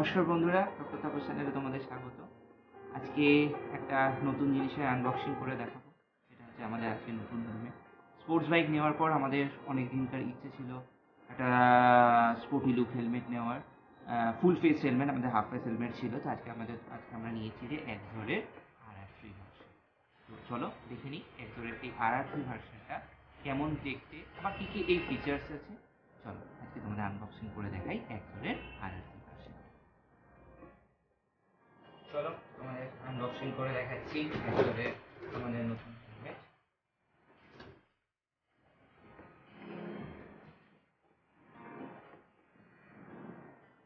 নমস্কার বন্ধুরা, ডক্টর তাপস চ্যানেলে তোমাদের স্বাগত। আজকে একটা নতুন জিনিসের আনবক্সিং করে দেখাবো। সেটা হচ্ছে আমাদের আজকে নতুন হেলমেট। স্পোর্টস বাইক নেওয়ার পর আমাদের অনেক দিনকার ইচ্ছে ছিল একটা স্পোর্টি লুক হেলমেট নেওয়ার। ফুল ফেস হেলমেট, আমাদের হাফ ফেস হেলমেট ছিল। তো আজকে আমরা নিয়েছি যে এক্সোরের RR3 ভার্সন। তো চলো দেখে নিই এক্সোরের এই RR3 ভার্সনটা কেমন দেখতে বা কী কী এই ফিচার্স আছে। চলো আজকে তোমাদের আনবক্সিং করে দেখাই এক্সোরের RR3 ভার্সন। চলো তোমাদের আনবক্সিং করে দেখাচ্ছি এক্সোরের আমাদের নতুন হেলমেট।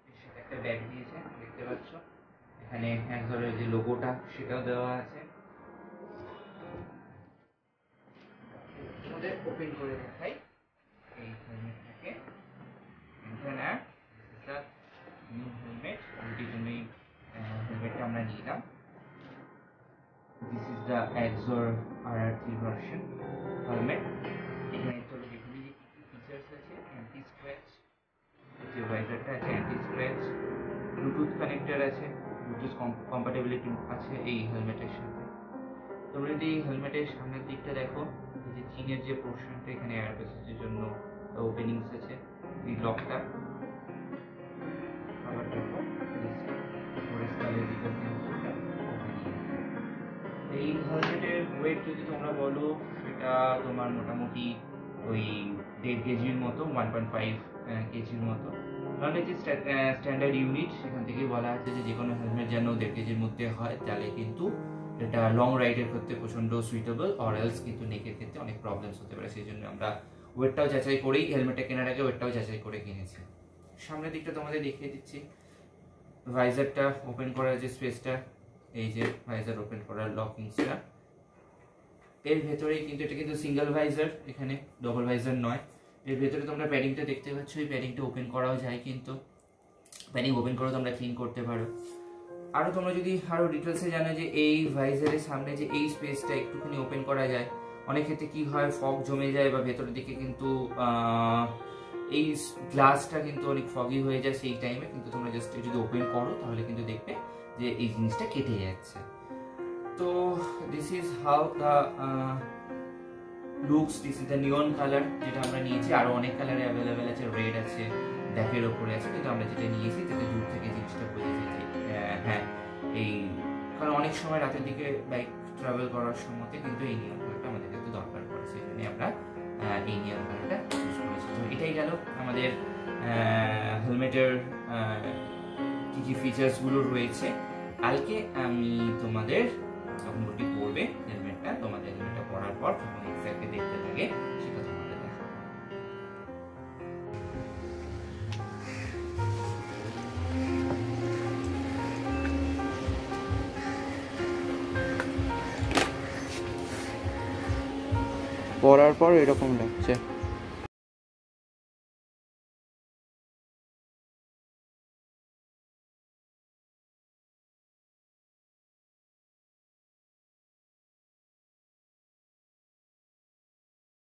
এর সাথে একটা ব্যাগ দিয়েছে, দেখতে পাচ্ছ। এখানে এক্সোরের যে লোগোটা সেটাও দেওয়া আছে। তোমাদের ওপেন করে দেখাই এই হেলমেটটাকে। নিউ হেলমেট, অলরেডি তুমি হেলমেটটা আমরা নিলাম। This is the XOR RR3 version helmet. এখানে চলো দেখে নিই যে কী কী ফিচার্স আছে। অ্যান্টি স্ক্র্যাচ, যে ভাইজারটা আছে অ্যান্টি স্ক্র্যাচ, ব্লুটুথ কানেক্টর আছে, ব্লুটুথ কম্প্যাটেবিলিটি আছে এই হেলমেটের সাথে। তোমরা যদি এই হেলমেটের সামনের দিকটা দেখো, এই যে চিনের যে পোর্শনটা, এখানে এয়ার প্যাসেজের জন্য ওপেনিংস আছে, এই লকটা। আবার দেখো ফরেস্টালের দিকে এই হেলমেটের ওয়েট যদি তোমরা বলো, সেটা তোমার মোটামুটি ওই 1.5 কেজির মতো, 1.5 কেজির মতো। নাহলে যে স্ট্যান্ডার্ড ইউনিট, সেখান থেকেই বলা আছে যে কোনো হেলমেট যেন 1.5 কেজির মধ্যে হয়, তাহলে কিন্তু এটা লং রাইডের ক্ষেত্রে প্রচণ্ড সুইটেবল, অর এলস কিন্তু নেকের ক্ষেত্রে অনেক প্রবলেমস হতে পারে। সেই জন্য আমরা ওয়েটটাও যাচাই করেই হেলমেটটা কেনার আগে ওয়েটটাও যাচাই করে কিনেছি। সামনের দিকটা তোমাদের দেখিয়ে দিচ্ছি। ভাইজারটা ওপেন করার যে স্পেসটা, এই যে ভাইজার ওপেন করার লকিংসটা, এর ভেতরেই কিন্তু এটা কিন্তু সিঙ্গেল ভাইজার, এখানে ডবল ভাইজার নয়। এর ভেতরে তোমরা প্যাডিংটা দেখতে পাচ্ছ, এই প্যাডিংটা ওপেন করাও যায়, কিন্তু প্যাডিং ওপেন করেও তোমরা ক্লিন করতে পারো। আরও তোমরা যদি আরও ডিটেলসে জানো যে এই ভাইজারের সামনে যে এই স্পেসটা একটুখানি ওপেন করা যায়, অনেক ক্ষেত্রে কী হয়, ফগ জমে যায় বা ভেতরের দিকে কিন্তু এই গ্লাসটা কিন্তু অনেক ফগি হয়ে যায় সেই টাইমে। কিন্তু তোমরা জাস্ট যদি ওপেন করো তাহলে কিন্তু দেখবে যে এই জিনিসটা কেটে যাচ্ছে। তো this is how the looks. This is the neon colour যেটা আমরা নিয়েছি। আরও অনেক কালারে অ্যাভেলেবেল আছে, রেড আছে, ব্ল্যাকের ওপরে আছে, কিন্তু আমরা যেটা নিয়েছি যাতে দূর থেকে জিনিসটা বোঝা যায় যে হ্যাঁ এই, কারণ অনেক সময় রাতের দিকে বাইক ট্রাভেল করার সময় কিন্তু এই নিয়ন কালারটা আমাদের একটু দরকার পড়ে, সেই জন্য আমরা এই নিয়ন কালারটা ইউজ করেছি। তো এটাই গেল আমাদের হেলমেটের কী কী ফিচার্সগুলো রয়েছে। কালকে আমি তোমাদের যখন ওটি পরবে হেলমেটটা, তোমাদের হেলমেটটা পরার পর কেমন এক্স্যাক্টলি দেখতে লাগে সেটা তোমাদের দেখাবো। পরার পর এরকম লাগছে।